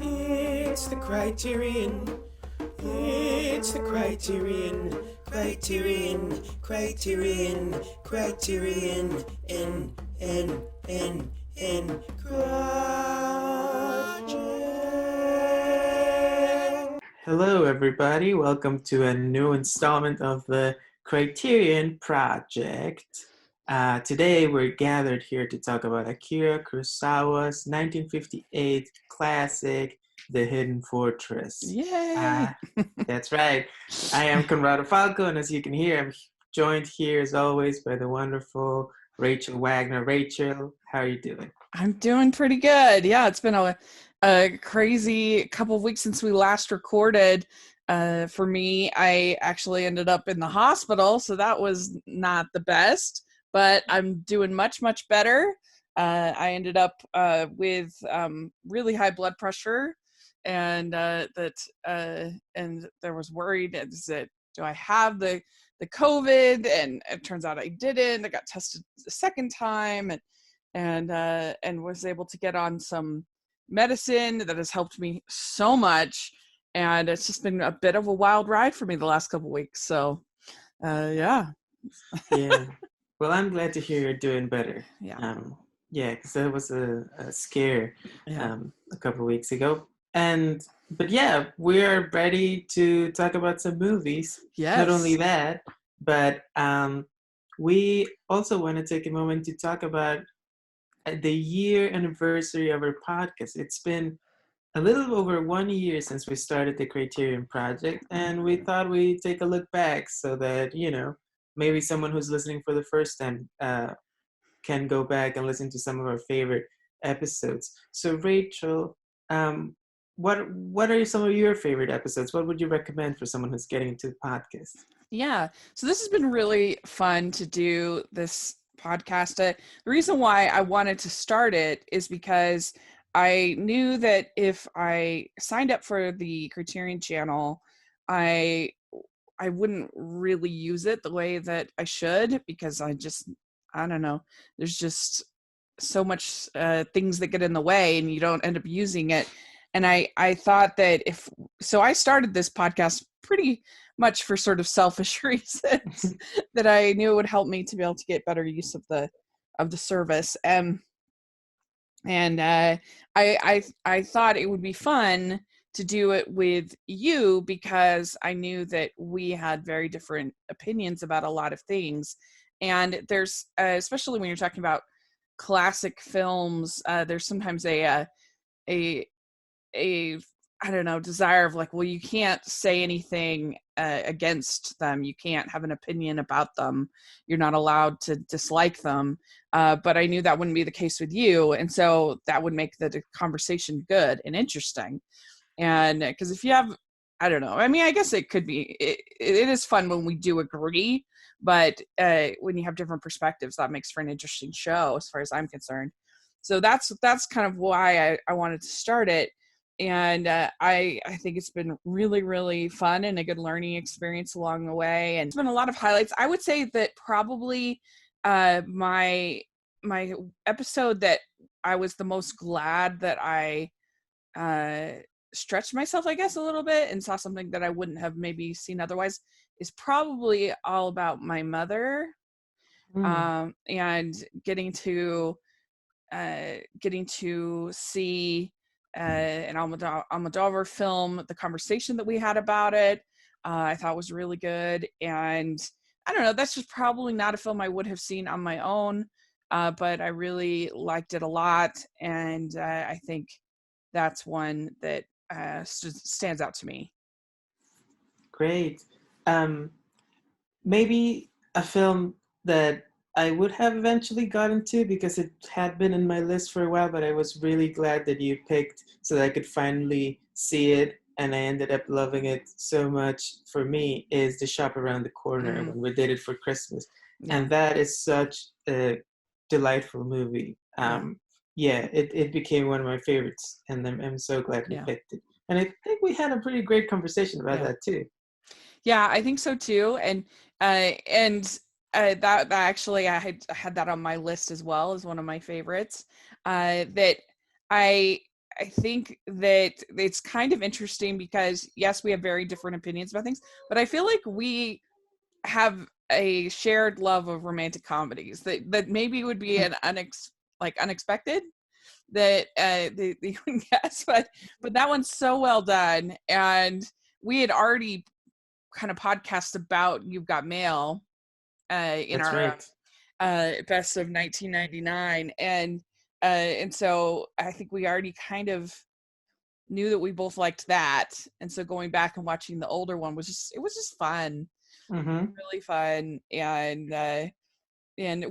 It's the Criterion. It's the Criterion. Criterion. N. Project. Hello, everybody. Welcome to a new installment of the Criterion Project. Today, we're gathered here to talk about Akira Kurosawa's 1958 classic, The Hidden Fortress. Yay! That's right. I am Conrado Falco, and as you can hear, I'm joined here as always by the wonderful Rachel Wagner. Rachel, how are you doing? I'm doing pretty good. Yeah, it's been a crazy couple of weeks since we last recorded. For me, I actually ended up in the hospital, so that was not the best, but I'm doing much, much better. I ended up with really high blood pressure, and and there was worried that do I have the COVID, and it turns out I didn't. I got tested the second time, and was able to get on some medicine that has helped me so much. And it's just been a bit of a wild ride for me the last couple of weeks. So, yeah. Yeah. Well, I'm glad to hear you're doing better. Yeah. Yeah, because that was a scare Yeah. a couple of weeks ago. But yeah, we're ready to talk about some movies. Yes. Not only that, but we also want to take a moment to talk about the year anniversary of our podcast. It's been a little over 1 year since we started the Criterion Project, and we thought we'd take a look back so that, maybe someone who's listening for the first time can go back and listen to some of our favorite episodes. So, Rachel, what are some of your favorite episodes? What would you recommend for someone who's getting into the podcast? Yeah. So this has been really fun to do this podcast. The reason why I wanted to start it is because I knew that if I signed up for the Criterion channel, I wouldn't really use it the way that I should, because I don't know, there's just so much things that get in the way and you don't end up using it. And I thought that I started this podcast pretty much for sort of selfish reasons that I knew it would help me to be able to get better use of the service. And I thought it would be fun to do it with you, because I knew that we had very different opinions about a lot of things. And there's especially when you're talking about classic films, there's sometimes a I don't know, desire of like, well, you can't say anything against them. You can't have an opinion about them. You're not allowed to dislike them. But I knew that wouldn't be the case with you. And so that would make the conversation good and interesting. And because if you have, I don't know, I mean, I guess it could be, it is fun when we do agree, but when you have different perspectives, that makes for an interesting show as far as I'm concerned. So that's kind of why I wanted to start it. And I think it's been really, really fun and a good learning experience along the way. And it's been a lot of highlights. I would say that probably my episode that I was the most glad that I stretched myself, I guess, a little bit and saw something that I wouldn't have maybe seen otherwise is probably all about my mother. And getting to see an Almodovar film, the conversation that we had about it, I thought was really good. And I don't know, that's just probably not a film I would have seen on my own, but I really liked it a lot. And I think that's one that stands out to me. Great. Maybe a film that I would have eventually gotten to because it had been in my list for a while, but I was really glad that you picked so that I could finally see it, and I ended up loving it so much. For me, is The Shop Around the Corner when we did it for Christmas. Yeah. And that is such a delightful movie. It became one of my favorites, and I'm so glad we picked it. And I think we had a pretty great conversation about that too. Yeah, I think so too. And that actually I had that on my list as well as one of my favorites. That I I think that it's kind of interesting because yes, we have very different opinions about things, but I feel like we have a shared love of romantic comedies that maybe would be an unexpected that they wouldn't guess, but that one's so well done. And we had already kind of podcast about You've Got Mail in That's our right. best of 1999, and so I think we already kind of knew that we both liked that, and so going back and watching the older one was just fun, Mm-hmm. really fun. And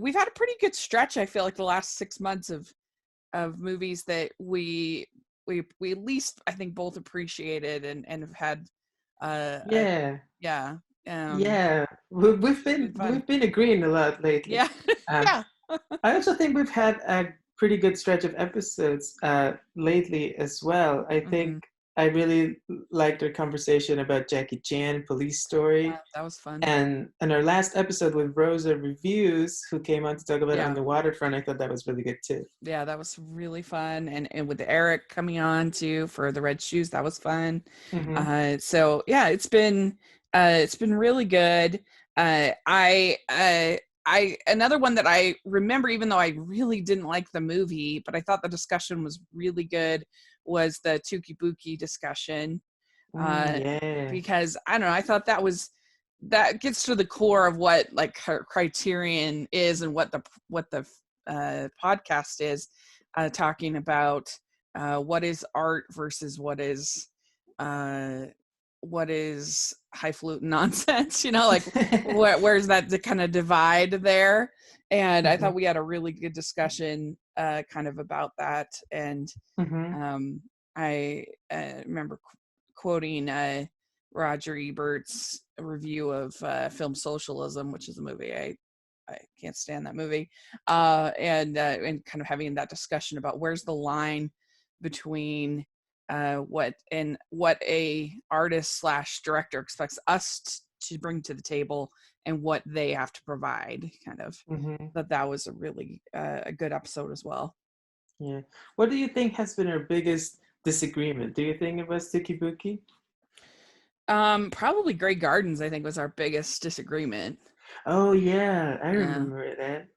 we've had a pretty good stretch, I feel like, the last 6 months of movies that we at least I think both appreciated and have had Yeah. yeah Yeah. We've been been fun. we've been agreeing a lot lately. Yeah. Um, Yeah. I also think we've had a pretty good stretch of episodes lately as well. I think Hmm. I really liked our conversation about Jackie Chan, Police Yeah, Story, that was fun. and our last episode with Rosa Reviews, who came on to talk about On Yeah. the Waterfront. I thought that was really good too. Yeah, that was really fun. And with Eric coming on too for the red shoes, that was fun. Hmm. So yeah, it's been really good. I another one that I remember, even though I really didn't like the movie, but I thought the discussion was really good, was the Tukibuki discussion. Uh, Yeah. because I don't know, I thought that gets to the core of what like Criterion is and what the podcast is, talking about what is art versus uh, what is highfalutin nonsense. Like where's that the kind of divide there? And I Hmm. thought we had a really good discussion kind of about that. And Hmm. um, I remember quoting Roger Ebert's review of Film Socialism, which is a movie I can't stand that movie, and kind of having that discussion about where's the line between what a artist slash director expects us to bring to the table and what they have to provide. Kind of Hmm. that was a really a good episode as well. Yeah. What do you think has been our biggest disagreement? Do you think it was Tukibuki? Probably Grey Gardens, I think, was our biggest disagreement. Oh yeah, I Yeah, remember that.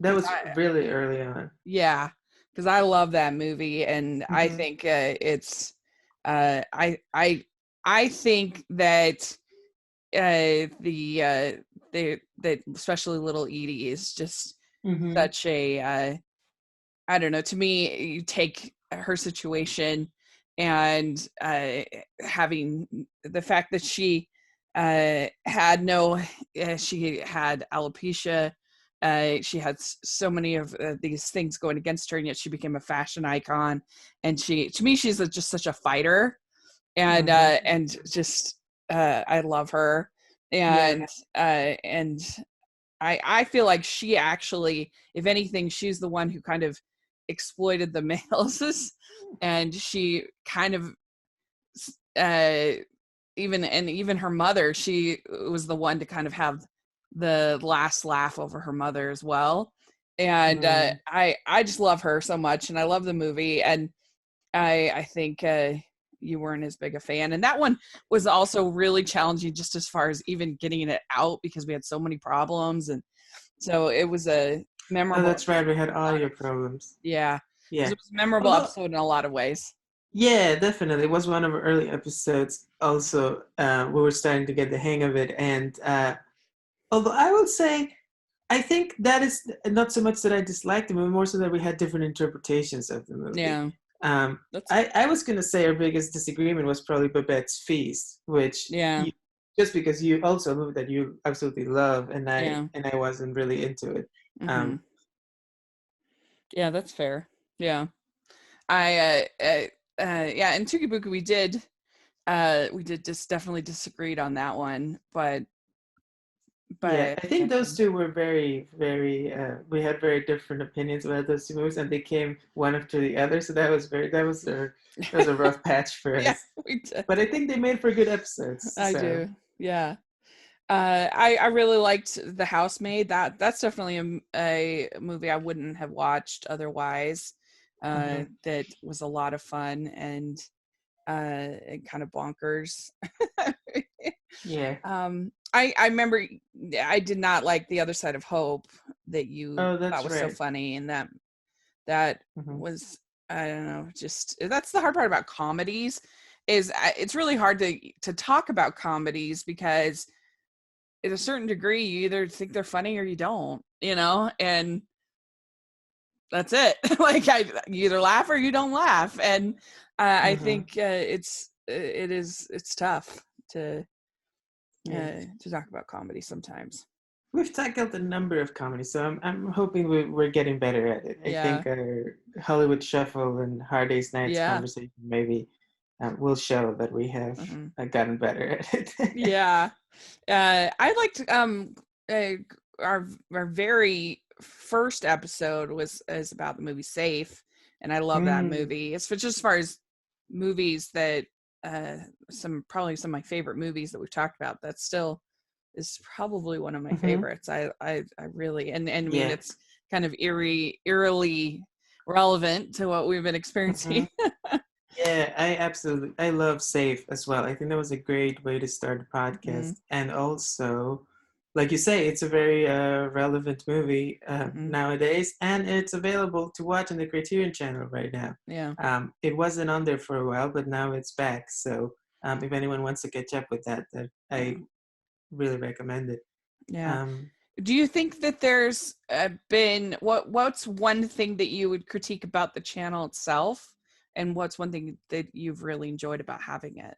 That because was really early on. yeah, because I love that movie, and I Hmm. think it's, uh, I, I, I think that that especially Little Edie is just Hmm. such a, I don't know. To me, you take her situation and having the fact that she had no, she had alopecia. She had so many of these things going against her, and yet she became a fashion icon. And to me, she's just such a fighter, Hmm. and just I love her, Yeah. and I feel like she actually, if anything, she's the one who kind of exploited the males, and she kind of uh, even her mother, she was the one to kind of have the last laugh over her mother as well. And Mm. I just love her so much, and I love the movie, and I think you weren't as big a fan, and that one was also really challenging, just as far as even getting it out because we had so many problems, and so it was a Oh, memorable that's right. We had episode. audio problems. Yeah, it was Yeah. a memorable Although, episode in a lot of ways. yeah, definitely. It was one of our early episodes. Also, we were starting to get the hang of it. And although I will say, I think that is not so much that I disliked the movie, more so that we had different interpretations of the movie. Yeah, Um, that's I was going to say our biggest disagreement was probably Babette's Feast, which yeah, you, just because you also a movie that you absolutely love, yeah, and I wasn't really into it. hmm, Um, yeah, that's fair. Yeah, I yeah, and Tukibuku we did just definitely disagreed on that one, yeah, but I think those two were very, very. We had very different opinions about those two movies, and they came one after the other. So that was a rough patch for yeah, us. we did. But I think they made for good episodes. I So do. Yeah. I really liked The Housemaid. That's definitely a movie I wouldn't have watched otherwise. that was a lot of fun and kind of bonkers. Yeah. I remember I did not like The Other Side of Hope that you Oh, thought that's was so right. funny, and that Hmm. was, I don't know, just that's the hard part about comedies is it's really hard to talk about comedies because at a certain degree you either think they're funny or you don't, and that's it. Like you either laugh or you don't laugh, and I Hmm. think it's tough Yeah. to talk about comedy sometimes. We've tackled a number of comedies, so I'm hoping we're getting better at it. I Yeah, think our Hollywood Shuffle and Hard Day's Nights yeah, conversation maybe will show that we have hmm gotten better at it. yeah. I liked uh, our very first episode is about the movie Safe, and I love that Mm, movie. It's just as far as movies that probably some of my favorite movies that we've talked about. That still is probably one of my hmm. favorites. I really, and I mean Yeah. it's kind of eerily relevant to what we've been Hmm. experiencing. Yeah, I love Safe as well. I think that was a great way to start a Hmm. podcast. And also, like you say, it's a very relevant movie Hmm. nowadays, and it's available to watch on the Criterion channel right now. Yeah. It wasn't on there for a while, but now it's back. So if anyone wants to catch up with that, Yeah. I really recommend it. Yeah. Um, Do you think that there's been what's one thing that you would critique about the channel itself, and what's one thing that you've really enjoyed about having it?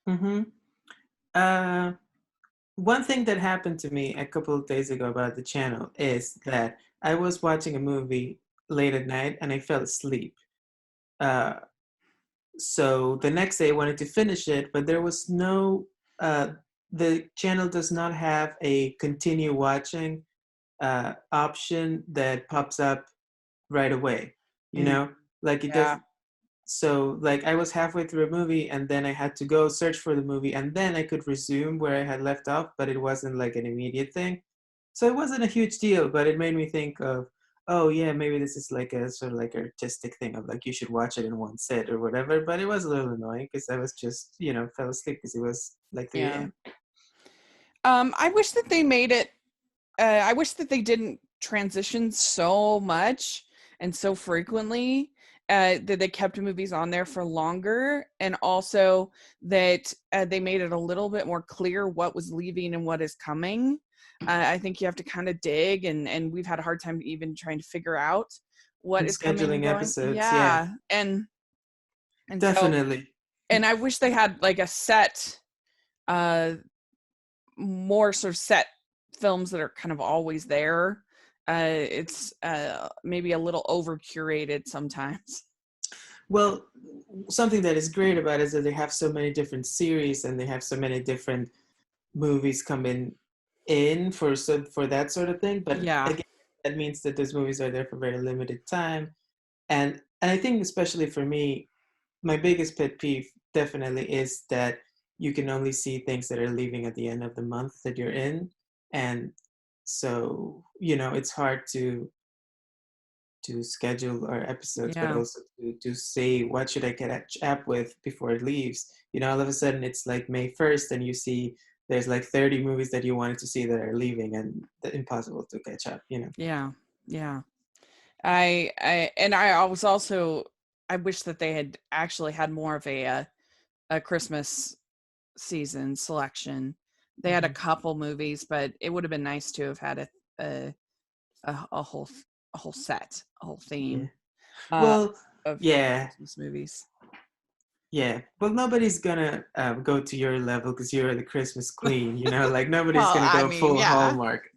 mhm. uh, One thing that happened to me a couple of days ago about the channel is that I was watching a movie late at night and I fell asleep. Uh, so the next day I wanted to finish it, but there was uh, the channel does not have a continue watching option that pops up right away. You Mm, know, like it does. yeah, So like I was halfway through a movie and then I had to go search for the movie and then I could resume where I had left off, but it wasn't like an immediate thing. So it wasn't a huge deal, but it made me think of, oh yeah, maybe this is like a sort of like artistic thing of like you should watch it in one sit or whatever. But it was a little annoying because I was just, fell asleep because it was like 3 yeah. a.m. I wish that they made it. I wish that they didn't transition so much and so frequently. That they kept movies on there for longer, and also that they made it a little bit more clear what was leaving and what is coming. I think you have to kind of dig, and we've had a hard time even trying to figure out what And is coming and scheduling going. episodes, yeah, Yeah, and so, definitely. and I wish they had like a set, uh, more sort of set films that are kind of always there. It's maybe a little over curated sometimes. Well, something that is great about it is that they have so many different series and they have so many different movies coming in for that sort of thing. But Yeah, again, that means that those movies are there for very limited time. And I think especially for me, my biggest pet peeve definitely is that you can only see things that are leaving at the end of the month that you're in. And so, it's hard to schedule our episodes, but yeah, also to say what should I catch up with before it leaves. All of a sudden it's like May 1st, and you see there's like 30 movies that you wanted to see that are leaving, and impossible to catch up. yeah, yeah. I was also, I wish that they had actually had more of a Christmas season selection. They had a Hmm. couple movies, but it would have been nice to have had a a whole set, a whole Yeah. theme uh, Well, of yeah, Christmas movies. yeah. Well, nobody's gonna go to your level because you're the Christmas queen. Like nobody's Well, gonna I go mean, full yeah, Hallmark.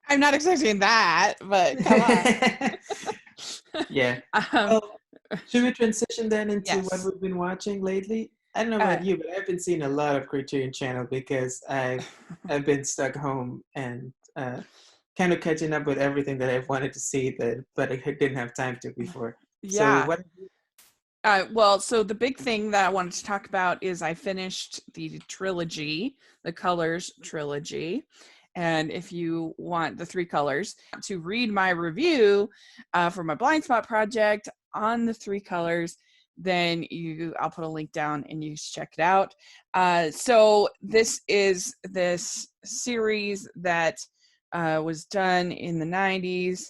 I'm not expecting that, but come on. Yeah. um, Well, should we transition then into what yes. we've been watching lately? I don't know Uh, about you, but I've been seeing a lot of Criterion Channel because I've been stuck home and kind of catching up with everything that I've wanted to see but I didn't have time to before. So yeah. what? Well, so the big thing that I wanted to talk about is I finished the trilogy, the Colors Trilogy, And if you want the three colors to read my review for my blind spot project on the three colors, then I'll put a link down and you should check it out. So this is this series that was done in the 90s.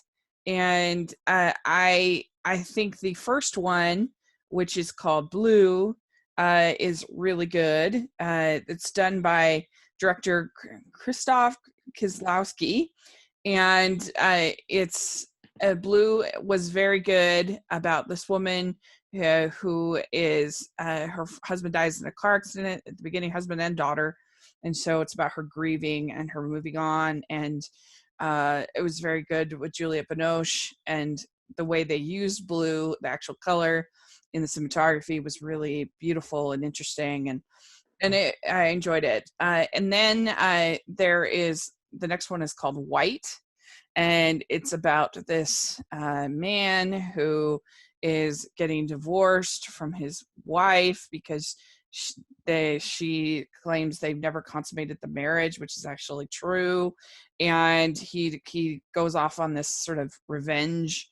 And I think the first one, which is called Blue, is really good. It's done by director Krzysztof Kieslowski, and it's Blue was very good about this woman who is her husband dies in a car accident at the beginning, husband and daughter, and so it's about her grieving and her moving on. And it was very good with Juliette Binoche, and the way they used blue, the actual color in the cinematography, was really beautiful and interesting, and I enjoyed it. And then there is the next one is called White, and it's about this man who is getting divorced from his wife because she claims they've never consummated the marriage, which is actually true. And he goes off on this sort of revenge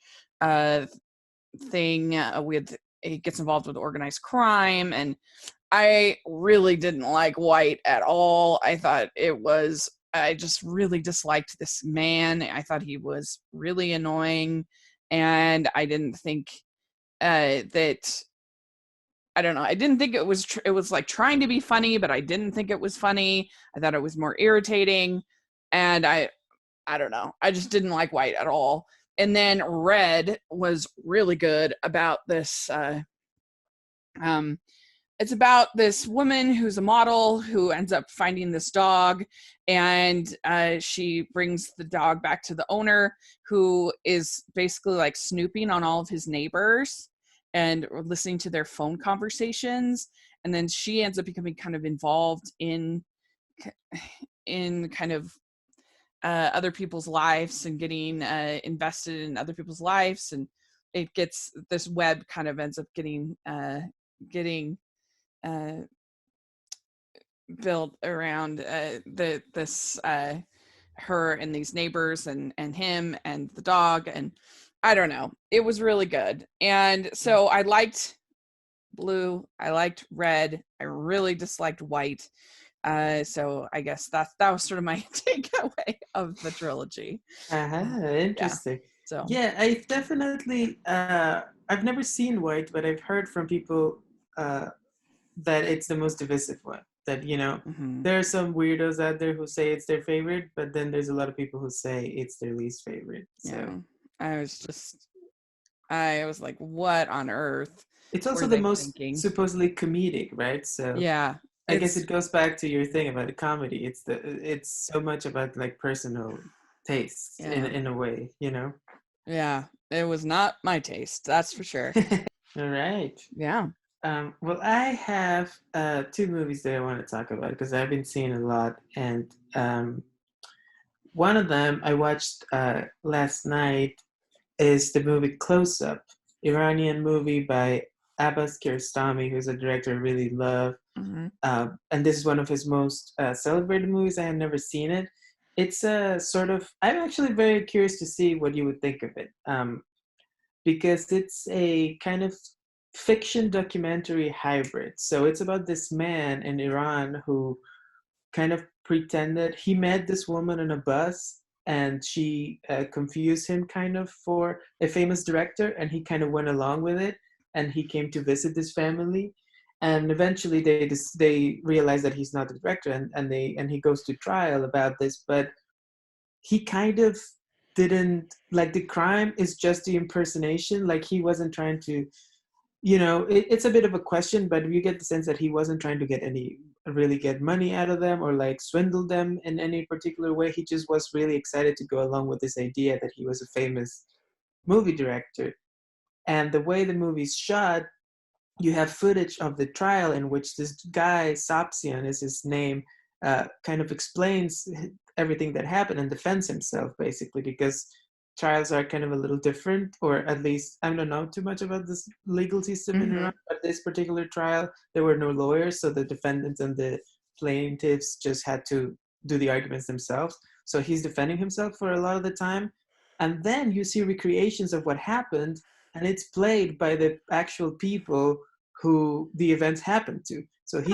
thing with he gets involved with organized crime. And I really didn't like White at all. I just really disliked this man. I thought he was really annoying, and I didn't think that I don't know. I didn't think it was like trying to be funny, but I didn't think it was funny. I thought it was more irritating, and I don't know. I just didn't like White at all. And then Red was really good about this. It's about this woman who's a model who ends up finding this dog, and she brings the dog back to the owner, who is basically like snooping on all of his neighbors and listening to their phone conversations. And then she ends up becoming kind of involved in kind of other people's lives and getting invested in other people's lives. And it gets, this web kind of ends up getting built around her and these neighbors and him and the dog. And I don't know, it was really good. And so I liked Blue, I liked Red, I really disliked White. So I guess that was sort of my takeaway of the trilogy. Interesting. So Yeah, I definitely I've never seen White, but I've heard from people that it's the most divisive one. That, there are some weirdos out there who say it's their favorite, but then there's a lot of people who say it's their least favorite. So yeah, I was like, what on earth it's were also the they most thinking? supposedly comedic, right? So Yeah, I guess it goes back to your thing about the comedy. It's so much about like personal taste yeah, in a way, yeah. It was not my taste, that's for sure. All right. Yeah. Well, I have two movies that I want to talk about because I've been seeing a lot, and one of them I watched last night is the movie Close Up, Iranian movie by Abbas Kiarostami, who's a director I really love. Mm-hmm. And this is one of his most celebrated movies. I had never seen it. It's a sort of, I'm actually very curious to see what you would think of it, because it's a kind of fiction documentary hybrid. So it's about this man in Iran who kind of pretended he met this woman on a bus, and she confused him kind of for a famous director, and he kind of went along with it, and he came to visit this family, and eventually they realize that he's not the director, and he goes to trial about this. But he kind of didn't, like, the crime is just the impersonation. Like, he wasn't trying to, it's a bit of a question, but you get the sense that he wasn't trying to really get money out of them or like swindle them in any particular way. He just was really excited to go along with this idea that he was a famous movie director. And the way the movie's shot, you have footage of the trial in which this guy, Sapsian is his name, kind of explains everything that happened and defends himself, basically, because trials are kind of a little different, or at least I don't know too much about this legal system in Iran. But this particular trial, there were no lawyers, so the defendants and the plaintiffs just had to do the arguments themselves. So he's defending himself for a lot of the time. And then you see recreations of what happened, and it's played by the actual people who the events happened to. So Hmm.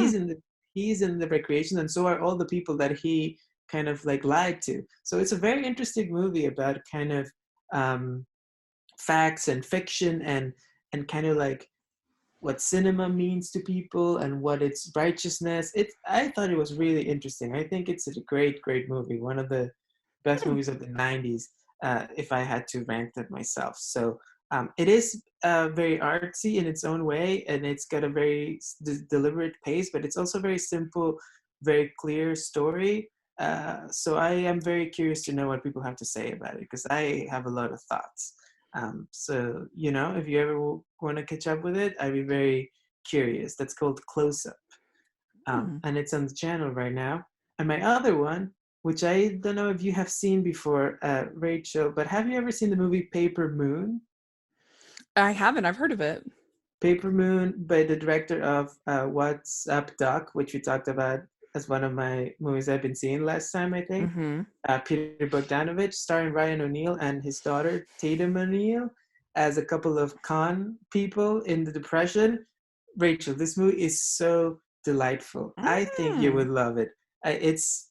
he's in the recreation, and so are all the people that he kind of like lied to. So it's a very interesting movie about kind of um, facts and fiction, and kind of like what cinema means to people and what its righteousness. I thought it was really interesting. I think it's a great movie. One of the best Hmm. movies of the 90s, if I had to rank that myself. So it is very artsy in its own way, and it's got a very deliberate pace, but it's also very simple, very clear story. So I am very curious to know what people have to say about it, because I have a lot of thoughts. So, if you ever want to catch up with it, I'd be very curious. That's called Close Up. Hmm. And it's on the channel right now. And my other one, which I don't know if you have seen before, Rachel, but have you ever seen the movie Paper Moon? I haven't. I've heard of it. Paper Moon by the director of What's Up Doc, which we talked about as one of my movies I've been seeing last time, I think. Mm-hmm. Peter Bogdanovich, starring Ryan O'Neal and his daughter Tatum O'Neal as a couple of con people in the Depression. Rachel, this movie is so delightful. I think you would Mm. love it. It's.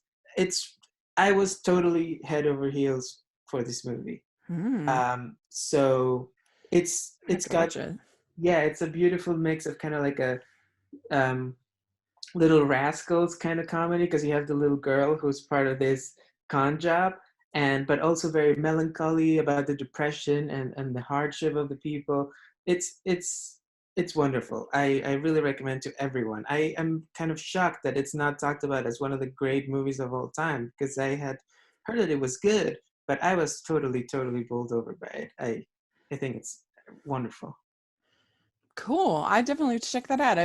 I was totally head over heels for this movie. Mm. So I have it's to got, watch it. yeah, it's a beautiful mix of kind of like a um, Little Rascals kind of comedy, because you have the little girl who's part of this con job, and but also very melancholy about the depression and the hardship of the people. It's wonderful. I really recommend to everyone. I am kind of shocked that it's not talked about as one of the great movies of all time, because I had heard that it was good, but I was totally bowled over by it. I think it's wonderful. Cool. I definitely have to check that out.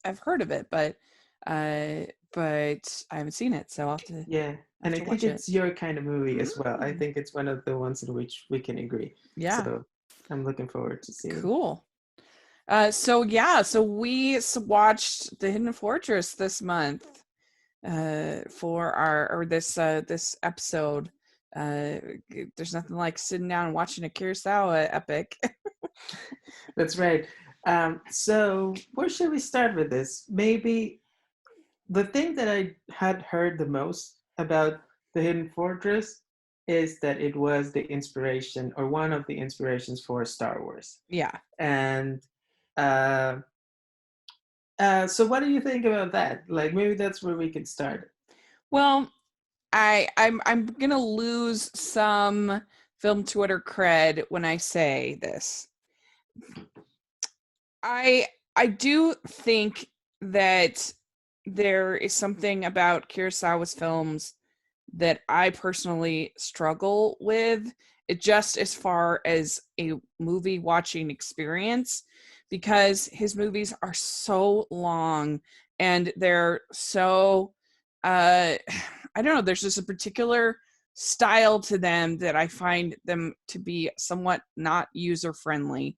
I've heard of it, uh, but I haven't seen it, so Yeah, I'll have and I to think watch it. it's your kind of movie as well. I Mm. think it's one of the ones in which we can agree. Yeah. So I'm looking forward to seeing. Cool. So yeah, so we watched The Hidden Fortress this month for our or this episode. Uh, there's nothing like sitting down and watching a Kurosawa epic. That's right. So where should we start with this? Maybe the thing that I had heard the most about the Hidden Fortress is that it was the inspiration, or one of the inspirations, for Star Wars. Yeah. And uh, so what do you think about that? Like, maybe that's where we could start. Well, I'm gonna lose some film Twitter cred when I say this. I I do think that there is something about Kurosawa's films that I personally struggle with, it just as far as a movie watching experience, because his movies are so long and they're so I don't know, there's just a particular style to them that I find them to be somewhat not user friendly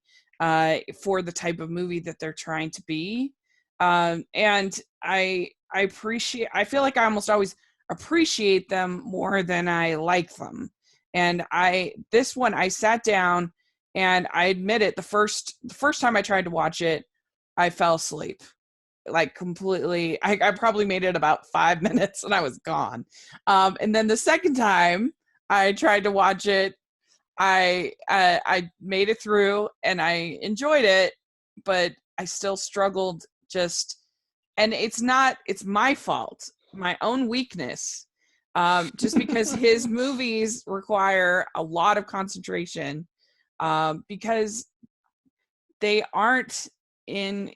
for the type of movie that they're trying to be. And I appreciate, I feel like I almost always appreciate them more than I like them. And this one I sat down and I admit it, the first time I tried to watch it, I fell asleep. Like completely, I probably made it about 5 minutes and I was gone. And then the second time I tried to watch it, I made it through and I enjoyed it, but I still struggled just, and it's my fault, my own weakness. Just because his movies require a lot of concentration, because they aren't in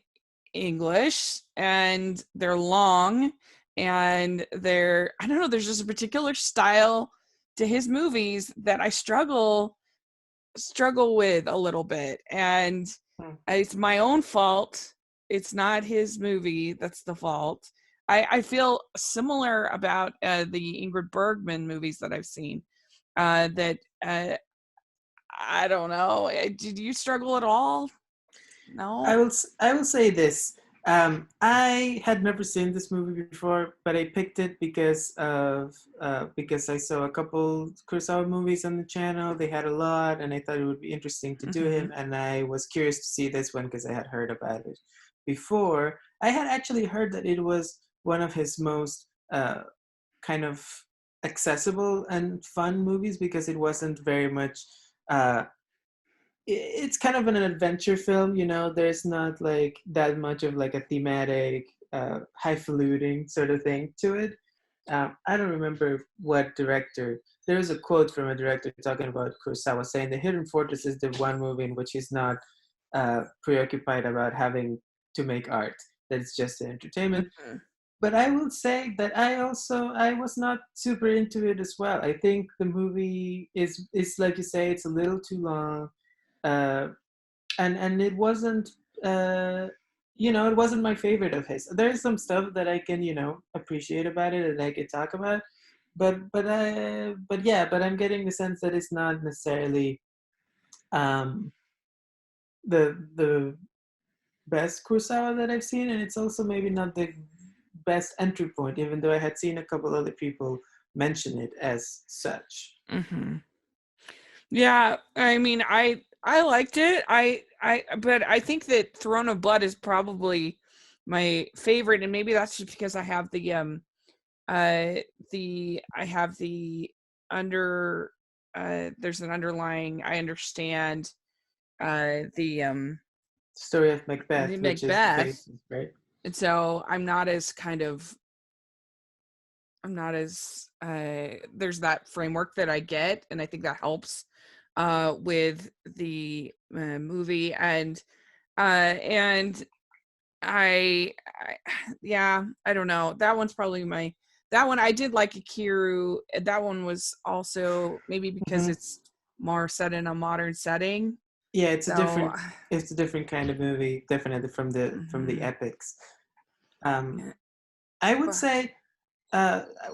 English and they're long and I don't know, there's just a particular style to his movies that I struggle with a little bit, and Hmm. it's my own fault. It's not his movie that's the fault. I feel similar about the Ingrid Bergman movies that I've seen. That I don't know. Did you struggle at all? No. I will say this. I had never seen this movie before, but I picked it because I saw a couple Kurosawa movies on the channel. They had a lot, and I thought it would be interesting to do Mm-hmm. him. And I was curious to see this one because I had heard about it before. I had actually heard that it was one of his most kind of accessible and fun movies because it wasn't very much. Uh, it's kind of an adventure film, you know. There's not like that much of like a thematic highfalutin sort of thing to it. I don't remember what director. There was a quote from a director talking about Kurosawa saying the Hidden Fortress is the one movie in which he's not preoccupied about having to make art, that it's just an entertainment. Mm-hmm. But I will say that I was not super into it as well. I think the movie is like you say, it's a little too long, uh, and it wasn't it wasn't my favorite of his. There's some stuff that I can appreciate about it and I can talk about, but I'm getting the sense that it's not necessarily um, the best Kurosawa that I've seen, and it's also maybe not the best entry point, even though I had seen a couple other people mention it as such. Mm-hmm. Yeah, I mean, I liked it. But I think that Throne of Blood is probably my favorite, and maybe that's just because I have the under there's an underlying, I understand Story of the Macbeth, which is the Macbeth, basis, right? and so I'm not as there's that framework that I get, and I think that helps with the movie. And I yeah, I don't know, that one's probably my that one. I did like Akiru. That one was also maybe because Hmm. it's more set in a modern setting, Yeah, so it's a different kind of movie, definitely from the mhm. epics. Um, I would But say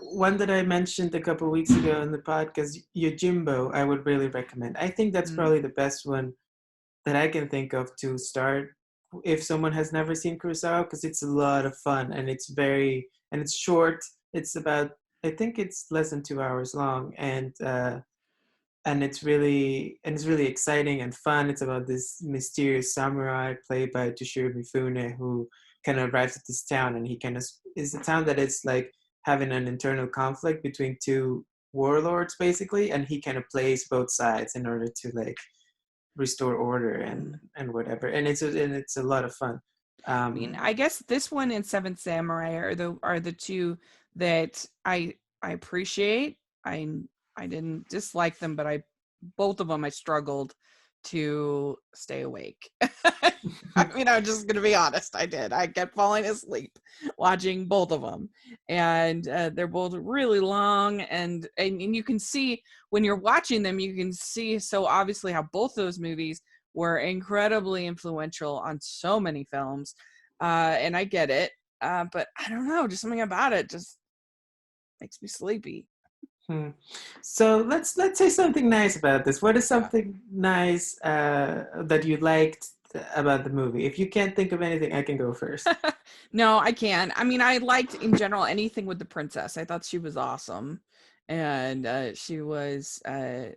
one that I mentioned a couple weeks ago in the podcast, Yojimbo, I would really recommend. I think that's mm, probably the best one that I can think of to start if someone has never seen Kurosawa, because it's a lot of fun and it's short. It's about, I think it's less than 2 hours long, and it's really exciting and fun. It's about this mysterious samurai played by Toshiro Mifune who kind of arrives at this town, and he kind of is a town that is like having an internal conflict between two warlords basically, and he kind of plays both sides in order to like restore order mm. and whatever. And it's a lot of fun. I mean, Um, I guess this one and Seventh Samurai are the two that I appreciate. I didn't dislike them, but I both of them I struggled to stay awake. I mean, I'm just gonna be honest. I did. I kept falling asleep watching both of them, and they're both really long. And you can see when you're watching them, you can see so obviously how both those movies were incredibly influential on so many films. And I get it, but I don't know, just something about it just makes me sleepy. hmm. So let's say something nice about this. What is Yeah. something nice that you liked about the movie? If you can't think of anything, I can go first. No, I can. I mean, I liked in general anything with the princess. I thought she was awesome, and she was a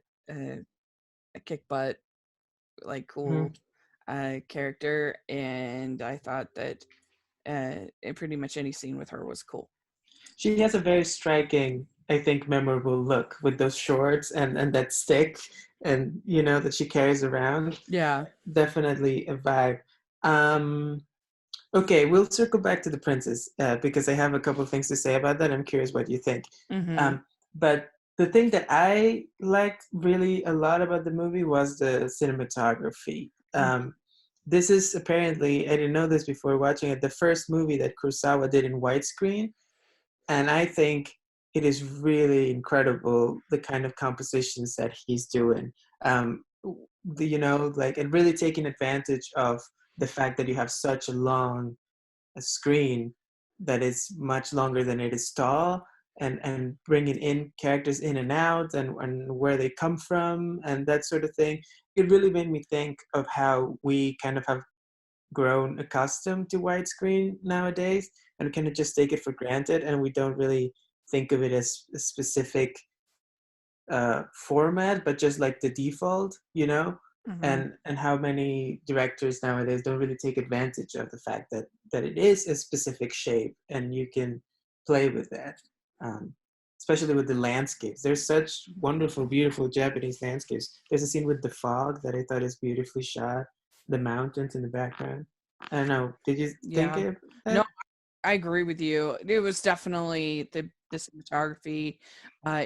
kick butt, like Mhm. cool character, and I thought that pretty much any scene with her was cool. She has a very striking, I think, memorable look with those shorts and that stick, and that she carries around. Yeah. Definitely a vibe. Um, Okay, we'll circle back to the princess because I have a couple of things to say about that. I'm curious what you think. Mm-hmm. But the thing that I liked really a lot about the movie was the cinematography. This is apparently, I didn't know this before watching it, the first movie that Kurosawa did in widescreen. And I think it is really incredible the kind of compositions that he's doing. Like, and really taking advantage of the fact that you have such a long a screen that is much longer than it is tall, and bringing in characters in and out, and where they come from and that sort of thing. It really made me think of how we kind of have grown accustomed to widescreen nowadays, and we kind of just take it for granted, and we don't really think of it as a specific format, but just like the default, you know. Mm-hmm. And how many directors nowadays don't really take advantage of the fact that it is a specific shape, and you can play with that. um, Especially with the landscapes, there's such wonderful, beautiful Japanese landscapes. There's a scene with the fog that I thought is beautifully shot, the mountains in the background. I don't know, did you think Yeah. of No, that? I agree with you. It was definitely the cinematography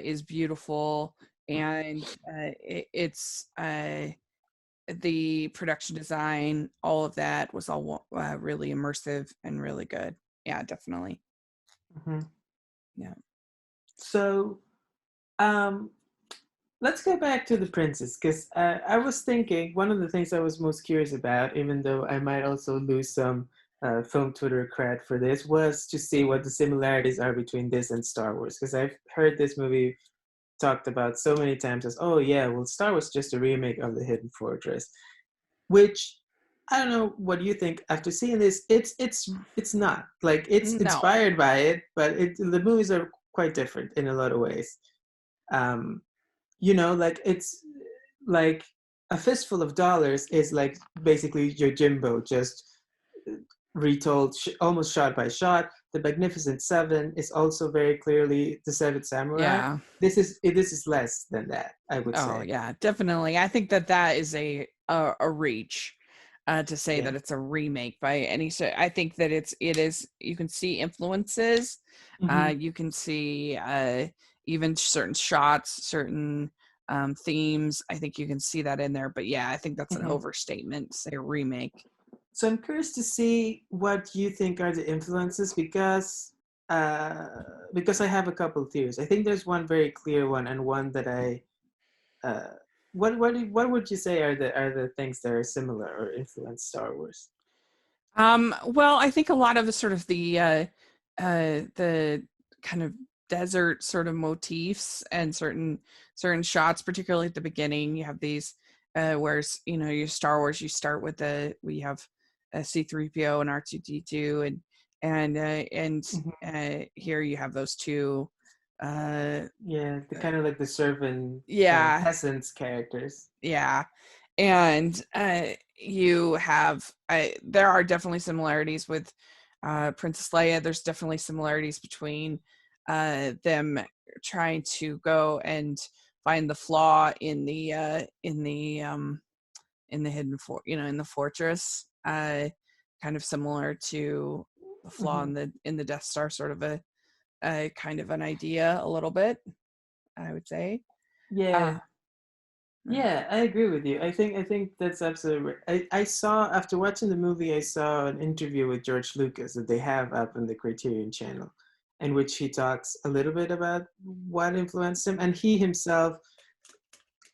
is beautiful, and it's the production design, all of that was all really immersive and really good. Yeah, definitely. Hmm. Yeah. So um let's go back to the princess, because I was thinking one of the things I was most curious about, even though I might also lose some film Twitter cred for this, was to see what the similarities are between this and Star Wars. Because I've heard this movie talked about so many times as, oh yeah, well, Star Wars is just a remake of The Hidden Fortress, which I don't know what you think after seeing this. It's not like it's No. inspired by it, but the movies are quite different in a lot of ways. Um, like it's like A Fistful of Dollars is like basically Yojimbo, just retold, almost shot by shot. The Magnificent Seven is also very clearly the Seven Samurai. Yeah. This is less than that, I would Oh, say. yeah, definitely. I think that is a reach to say Yeah. that it's a remake by any. So I think that it is. You can see influences. Hmm. You can see even certain shots, certain themes. I think you can see that in there. But yeah, I think that's an Hmm. overstatement to say a remake. So I'm curious to see what you think are the influences, uh, because I have a couple theories. I think there's one very clear one, and one that I uh, what would you say are the things that are similar or influence Star Wars? Well, I think a lot of the sort of the kind of desert sort of motifs and certain shots, particularly at the beginning, you have these whereas your Star Wars, you start with we have a C3PO and R2D2, and Hmm. here you have those two. Uh, Yeah, the uh, kind of like the servant yeah, peasants characters. yeah, and you have there are definitely similarities with Princess Leia. There's definitely similarities between them trying to go and find the flaw in the hidden in the fortress, kind of similar to the flaw Hmm. in the Death Star, sort of a kind of an idea a little bit, I would say. Yeah, uh, yeah, I agree with you. I think that's absolutely right. I saw, after watching the movie, I saw an interview with George Lucas that they have up on the Criterion channel, in which he talks a little bit about what influenced him, and he himself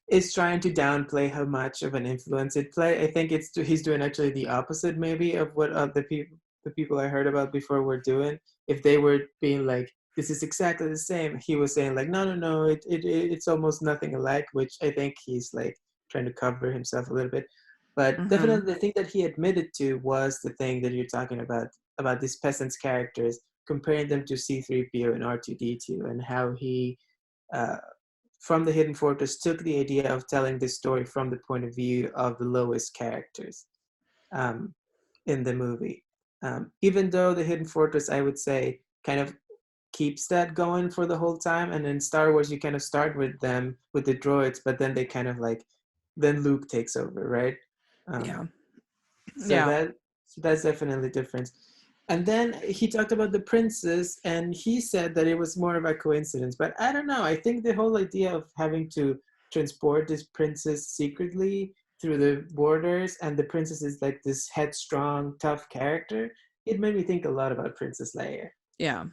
is trying to downplay how much of an influence it play. I think he's doing actually the opposite, maybe, of what the people I heard about before were doing. If they were being like, "This is exactly the same," he was saying like, "No, no, no, it's almost nothing alike," which I think he's like trying to cover himself a little bit. But mhm. definitely, the thing that he admitted to was the thing that you're talking about these peasants characters, comparing them to C3PO and R2D2, and how he uh, from the Hidden Fortress took the idea of telling this story from the point of view of the lowest characters um, in the movie. Even though the Hidden Fortress, I would say, kind of keeps that going for the whole time, and in Star Wars, you kind of start with them with the droids, but then they kind of like then Luke takes over, right? Um, Yeah. so Yeah. that's definitely different. And then he talked about the princess, and he said that it was more of a coincidence. But I don't know. I think the whole idea of having to transport this princess secretly through the borders, and the princess is like this headstrong, tough character, it made me think a lot about Princess Leia. Yeah.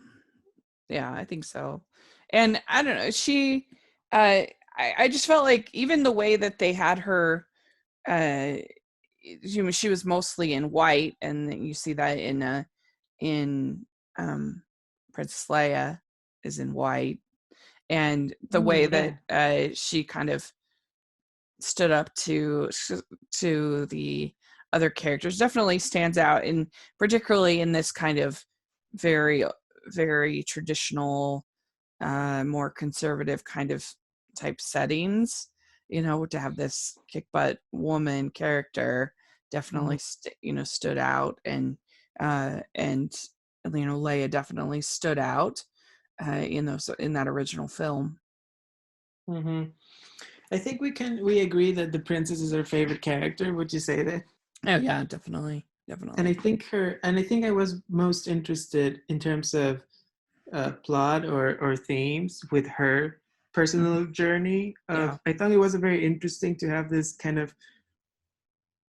Yeah, I think so. And I don't know, uh I just felt like even the way that they had her, uh she was mostly in white, and then you see that in Princess Leia is in white, and the way Mm, that yeah. she kind of stood up to the other characters. Definitely stands out, in particularly in this kind of very very traditional, more conservative kind of type settings. To have this kick butt woman character Mhm. definitely stood out, and Leia definitely stood out in that original film. Hmm. I think we agree that the princess is our favorite character. Would you say that? Oh yeah, definitely, And definitely. I think I was most interested in terms of plot or themes with her personal Hmm. journey. Yeah. Of I thought it was very interesting to have this kind of,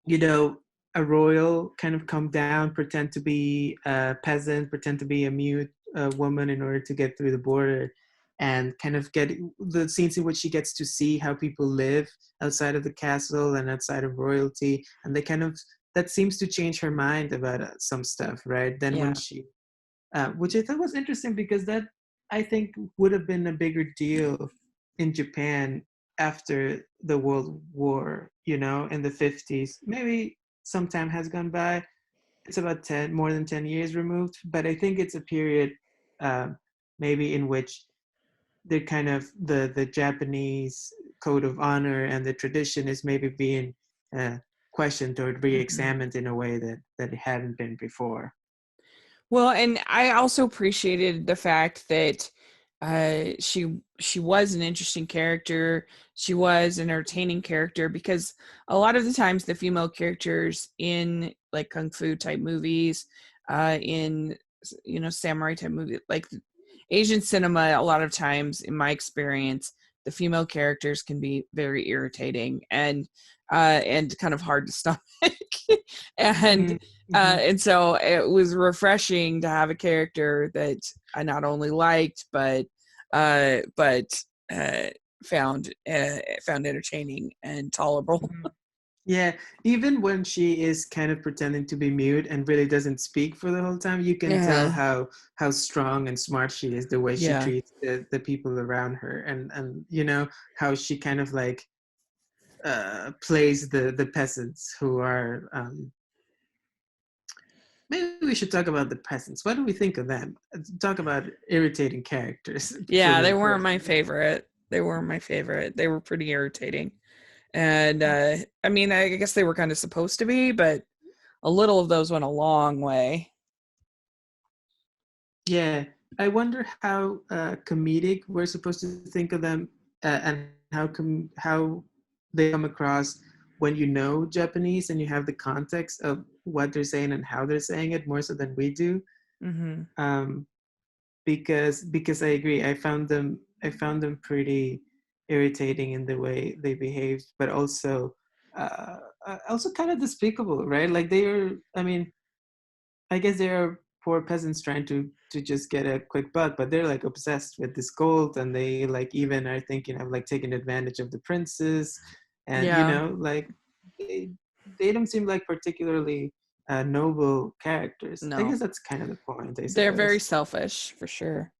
you know, a royal kind of come down, pretend to be a peasant, pretend to be a mute woman in order to get through the border, and kind of get the scenes in which she gets to see how people live outside of the castle and outside of royalty, and they kind of that seems to change her mind about some stuff, right? Then when Yeah. she which I thought was interesting because that I think would have been a bigger deal in Japan after the World War, in the 50s. Maybe some time has gone by. It's about 10, more than 10 years removed, but I think it's a period uh, maybe in which the kind of the Japanese code of honor and the tradition is maybe being uh, questioned or Hmm. re-examined in a way that it hadn't been before. Well, and I also appreciated the fact that she was an interesting character. She was an entertaining character, because a lot of the times the female characters in like kung fu type movies, in samurai type movie, like Asian cinema, a lot of times in my experience, the female characters can be very irritating and kind of hard to stomach. and Hmm. Hmm. and so it was refreshing to have a character that I not only liked but uh, found entertaining and tolerable. Hmm. Yeah, even when she is kind of pretending to be mute and really doesn't speak for the whole time, you can tell Yeah, how strong and smart she is, the way she yeah, treats the people around her, and how she kind of like plays the peasants who are maybe we should talk about the peasants. What do we think of them? Talk about irritating characters for yeah. me They weren't my personally. favorite. They weren't my favorite. They were pretty irritating, and I mean, I guess they were kind of supposed to be, but a little of those went a long way. Yeah, I wonder how comedic we're supposed to think of them, and how they come across when you know Japanese and you have the context of what they're saying and how they're saying it more so than we do. Hmm. Um, because I agree, I found them pretty irritating in the way they behaved, but uh, also kind of despicable, right? Like they are. I mean, I guess they're poor peasants trying to just get a quick buck, but they're like obsessed with this gold, and they like even are thinking of like taking advantage of the princes, and Yeah, like they, they don't seem like particularly noble characters. I no, guess that's kind of the point, I they're very suppose. selfish for sure.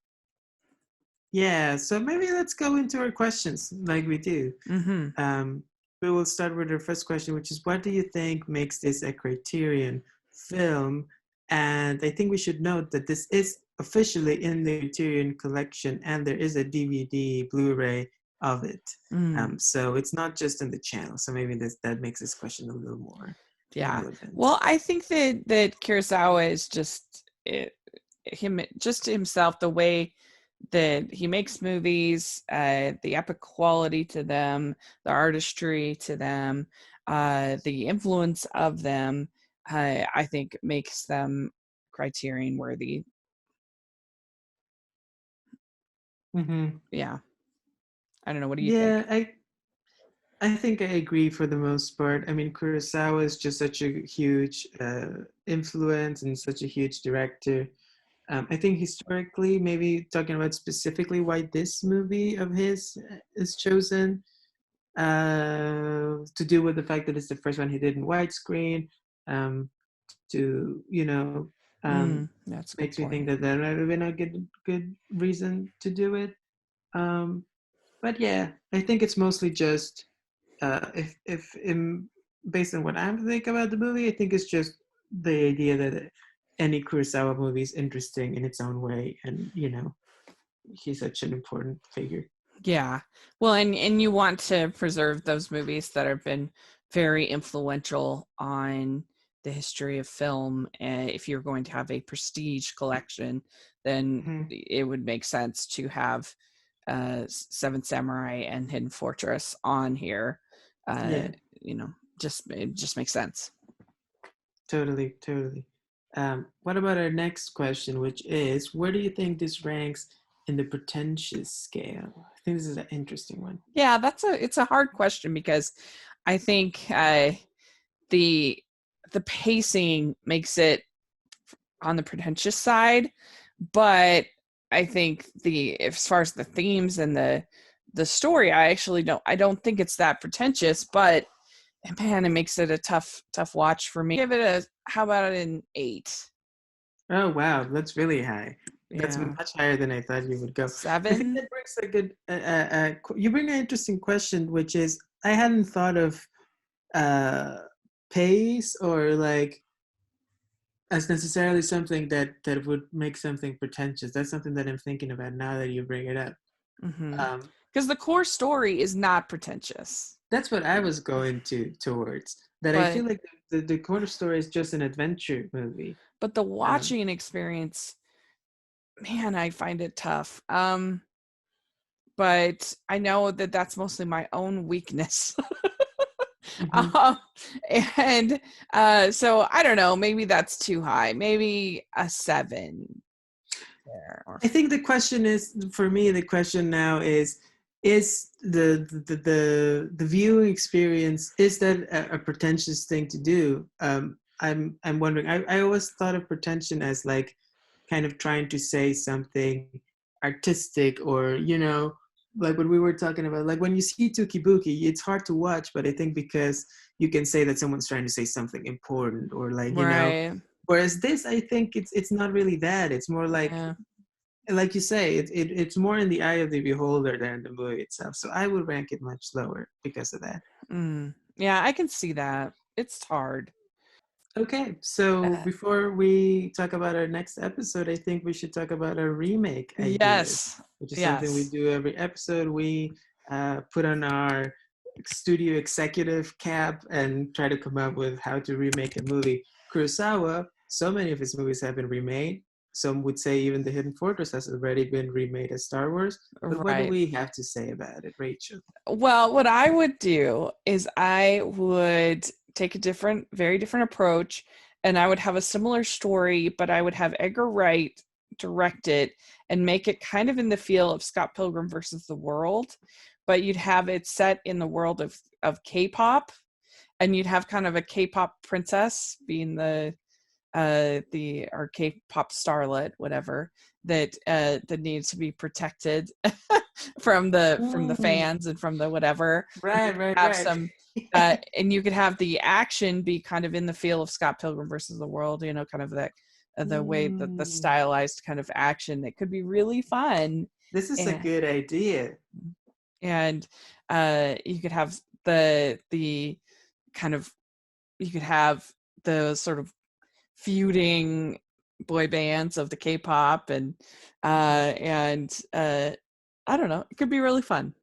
Yeah, so maybe let's go into our questions like we do. Hmm. Um, we will start with our first question, which is, what do you think makes this a Criterion film? And I think we should note that this is officially in the Criterion collection, and there is a DVD Blu-ray of it. Mm. So it's not just in the channel. So maybe that makes this question a little more Yeah. relevant. Well, I think that Kurosawa is just him, just himself, the way that he makes movies, the epic quality to them, the artistry to them, the influence of them, I think makes them Criterion worthy. Hmm. Yeah. I don't know. What do you Yeah, think? I think I agree for the most part. I mean, Kurosawa is just such a huge influence and such a huge director. I think historically, maybe talking about specifically why this movie of his is chosen, to do with the fact that it's the first one he did in widescreen, to That's a good makes me think point. that that might have been a good reason to do it. Um, but yeah, I think it's mostly just if based on what I'm thinking about the movie, I think it's just the idea that any Kurosawa movie is interesting in its own way, and he's such an important figure. Yeah. Well, and you want to preserve those movies that have been very influential on the history of film. If you're going to have a prestige collection, then Mm-hmm. it would make sense to have Seven Samurai and Hidden Fortress on here. Uh, Yeah, it just makes sense. totally, totally. What about our next question, which is, where do you think this ranks in the pretentious scale? I think this is an interesting one. Yeah, it's a hard question because I think the the pacing makes it on the pretentious side, but I think as far as the themes and the story, I don't think it's that pretentious, but man, it makes it a tough watch for me. Give it a how about an 8? Oh wow, that's really high. That's Yeah. much higher than I thought you would go. I think 7? that brings a good. You bring an interesting question, which is I hadn't thought of uh, pace or like as necessarily something that would make something pretentious. That's something that I'm thinking about now that you bring it up. Mhm. Um, Cuz the core story is not pretentious. that's what I was going towards. That I But feel like the corner story is just an adventure movie. the Um, watching experience, man, I find it tough. But I know that that's mostly my own weakness. mhm. um, and so I don't know, maybe that's too high. Maybe a 7 there or I think the question is for me. The question now is the viewing experience, is that a pretentious thing to do? I'm wondering. I always thought of pretension as like kind of trying to say something artistic, or like what we were talking about. Like when you see Tukibuki, it's hard to watch, but I think because you can say that someone's trying to say something important, or like. right. Whereas this, I think it's not really that. It's more Yeah. like you say, it's more in the eye of the beholder than the movie itself. So I would rank it much lower because of that. Yeah, I can see that. It's hard. Okay, so Uh, before we talk about our next episode, I think we should talk about our remake ideas, yes. which is something we Yes. do every episode. We put on our studio executive cap and try to come up with how to remake a movie. Kurosawa, so many of his movies have been remade. Some would say even The Hidden Fortress has already been remade as Star Wars. But what do Right. we have to say about it, Rachel? Well, what I would do is I would take a very different approach, and I would have a similar story, but I would have Edgar Wright direct it and make it kind of in the feel of Scott Pilgrim versus the World, but you'd have it set in the world of K-pop, and you'd have kind of a K-pop princess being the or K-pop starlet, whatever, that needs to be protected from the Mm, fans and from the whatever. And you right, could right, have right. some and you could have the action be kind of in the feel of Scott Pilgrim versus the World, kind of that the way that the Mm, stylized kind of action. It could be really fun. this is a And good idea. and you could have the kind of you could have the sort of feuding boy bands of the K-pop and I don't know. It could be really fun.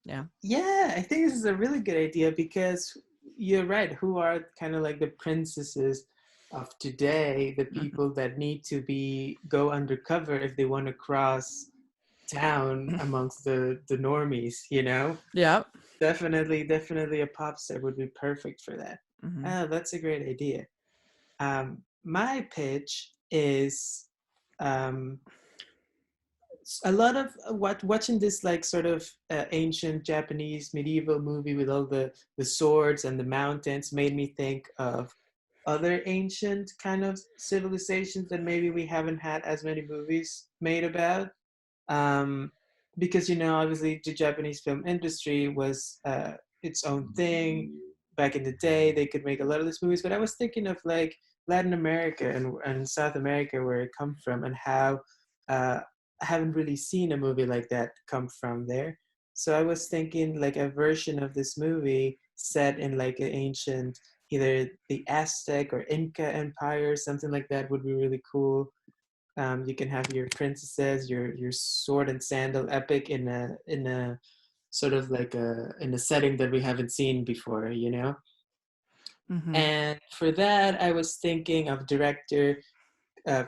Yeah. Yeah, I think this is a really good idea because you're right. Who are kind of like the princesses of today, the Mhm. people that need to be go undercover if they want to cross town amongst the normies? Yeah. Definitely a pop star would be perfect for that. Hmm. Oh, that's a great idea. My pitch is um, a lot of what watching this like sort of ancient Japanese medieval movie with all the swords and the mountains made me think of other ancient kind of civilizations that maybe we haven't had as many movies made about. um, because obviously the Japanese film industry was its own thing back in the day. They could make a lot of these movies, but I was thinking of like Latin America and South America, where it come from, and how uh, I haven't really seen a movie like that come from there. So I was thinking like a version of this movie set in like an ancient, either the Aztec or Inca Empire, something like that would be really cool. You can have your princesses, your sword and sandal epic in a sort of like a in a setting that we haven't seen before, you know. Mm-hmm. And for that, I was thinking of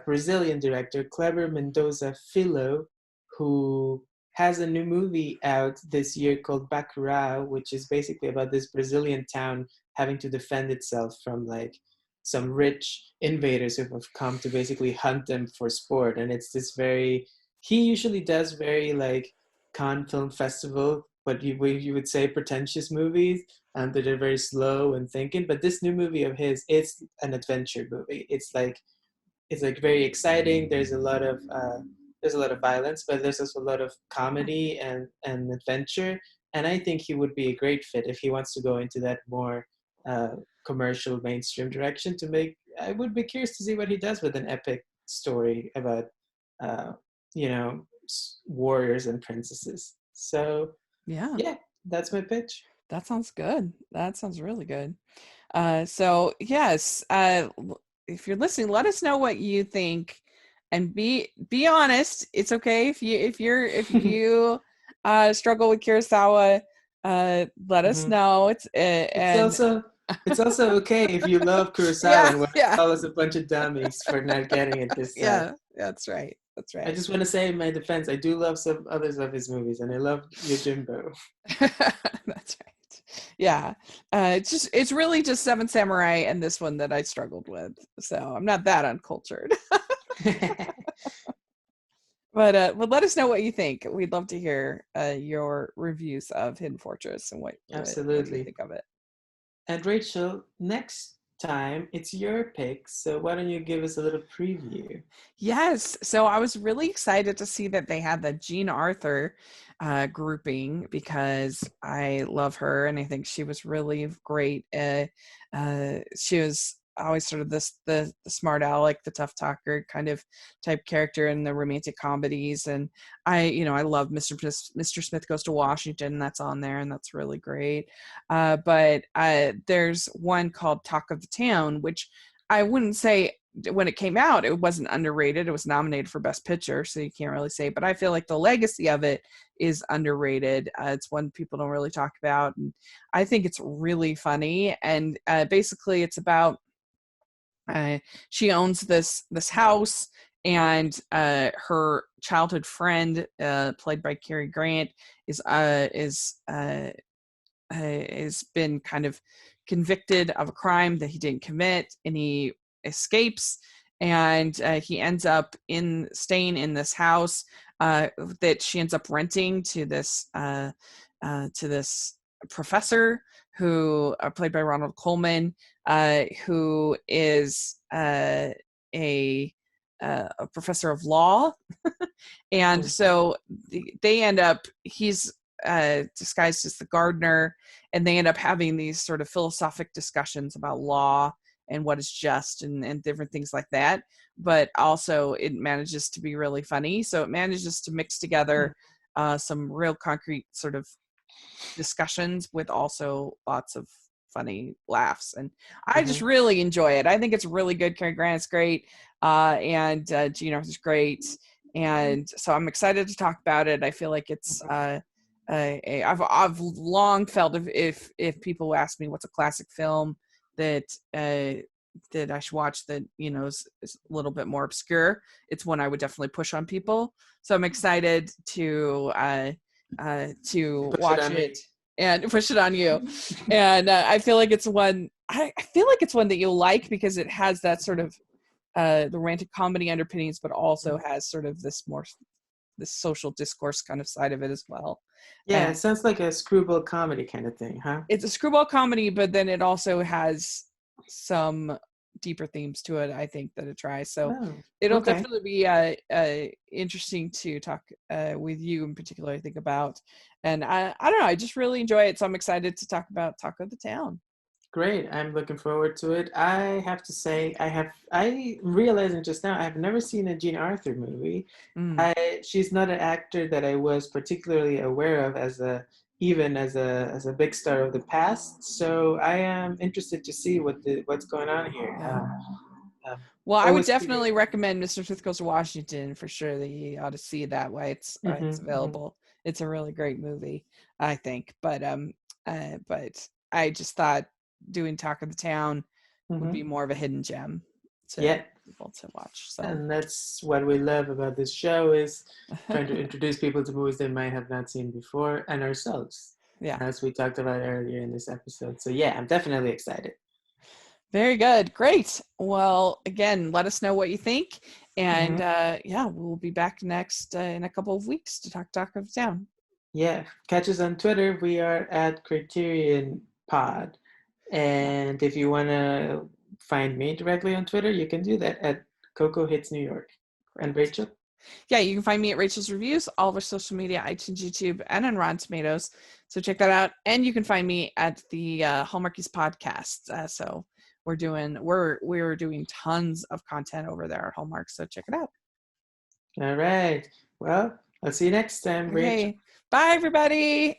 Brazilian director Kleber Mendoza Filho, who has a new movie out this year called Bacurau, which is basically about this Brazilian town having to defend itself from like some rich invaders who have come to basically hunt them for sport. And it's this very, he usually does very like Cannes Film Festival, but you would say pretentious movies, and that are very slow and thinking. But this new movie of his, it's an adventure movie. It's like very exciting. There's a lot of violence, but there's also a lot of comedy and adventure. And I think he would be a great fit if he wants to go into that more uh, commercial mainstream direction. To make, I would be curious to see what he does with an epic story about, uh, you know, warriors and princesses. So Yeah, yeah, that's my pitch. that sounds good. That sounds really good. So yes, if you're listening, let us know what you think, and be honest. It's okay if you struggle with Kurosawa. Let us Mhm. know. It's It's and also it's also okay if you love Kurosawa yeah, and want to yeah, call us a bunch of dummies for not getting it this time. yeah. That's right. That's I right. just want to say in my defense, I do love some others of his movies, and I love Yojimbo. That's right. Yeah. It's really just Seven Samurai and this one that I struggled with. So I'm not that uncultured. But let us know what you think. We'd love to hear your reviews of Hidden Fortress and what you Absolutely. think of it. And Rachel, next time it's your pick, so why don't you give us a little preview? Yes. So I was really excited to see that they had the Jean Arthur grouping because I love her and I think she was really great. She was always sort of the smart aleck, the tough talker kind of type character in the romantic comedies. And I love Mr. Smith Goes to Washington. That's on there and that's really great. But there's one called Talk of the Town, which I wouldn't say when it came out, it wasn't underrated. It was nominated for Best Picture, so you can't really say. But I feel like the legacy of it is underrated. It's one people don't really talk about, and I think it's really funny. And basically, it's about uh, she owns this house, and her childhood friend, played by Cary Grant, has been kind of convicted of a crime that he didn't commit, and he escapes, and he ends up in staying in this house that she ends up renting to this professor who played by Ronald Coleman, who is a a professor of law. And Okay. so they end up, he's disguised as the gardener, and they end up having these sort of philosophic discussions about law and what is just and different things like that. But also, it manages to be really funny. So it manages to mix Hmm. together some real concrete sort of discussions with also lots of funny laughs. And I just Hmm. really enjoy it. I think it's really good. Cary Grant's great, and Gene Arthur's great, and so I'm excited to talk about it. I feel like it's I've long felt if people ask me what's a classic film that that I should watch that is a little bit more obscure, it's one I would definitely push on people. So I'm excited to Push it watch on it me. and push it on you. And I feel like it's one I feel like it's one that you'll like because it has that sort of the romantic comedy underpinnings, but also has sort of this social discourse kind of side of it as well. Yeah, And it sounds like a screwball comedy kind of thing, huh? it's a screwball comedy, but then it also has some deeper themes to it, I think, that it tries. So Oh, it'll okay. definitely be interesting to talk with you in particular, I think, about. And I don't know, I just really enjoy it. So I'm excited to talk about Talk of the Town. Great. I'm looking forward to it. I have to say, I realizing just now, I've never seen a Jean Arthur movie. Mm, She's not an actor that I was particularly aware of as a even as a big star of the past. So I am interested to see what's going on here. Yeah. Um, Well, I would always curious. definitely recommend Mr. Smith Goes to Washington for sure. That you ought to see that way. It's Hmm. available. It's a really great movie, I think. But I just thought doing Talk of the Town would be Hmm. more of a hidden gem to Yeah, people to watch. So and that's what we love about this show is trying to introduce people to movies they might have not seen before and ourselves, yeah. as we talked about earlier in this episode. So yeah, I'm definitely excited. Very good. Great. Well, again, let us know what you think. And Hmm. yeah, we'll be back next in a couple of weeks to talk of town. Yeah, catch us on Twitter. We are at Criterion Pod. Yeah, And if you want to find me directly on Twitter, you can do that at Coco Hits New York. And great. Rachel? Yeah, you can find me at Rachel's Reviews, all of our social media, iTunes, YouTube, and on Rotten Tomatoes. So check that out. And you can find me at the Hallmarkies podcast. So we're doing tons of content over there at Hallmark. So check it out. All right. Well, I'll see you next time, Rachel. Okay. Bye everybody.